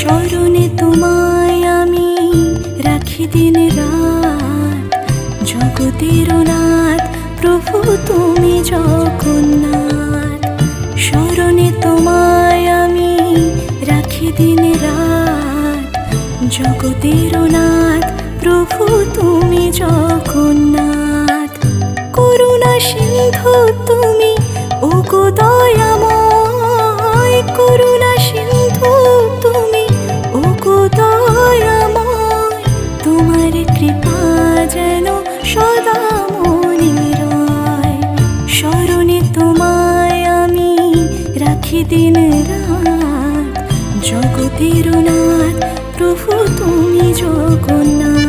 স্মরণে তোমায় আমি রাখি দিন রাত, জগতের নাথ প্রভু তুমি জগন্নাথ। স্মরণে তোমায় আমি রাখি দিন রাত, জগতের নাথ প্রভু তুমি জগন্নাথ। করুণা সিন্ধু তুমি ওগো দয়াময়, করুণা সিন্ধু তুমি ওগো দয়াময়। তোমার কৃপা যেন সদা মনে রয়। স্মরণে তোমায় আমি রাখি দিন রাত, জগতের নাথ প্রভু তুমি জগন্নাথ।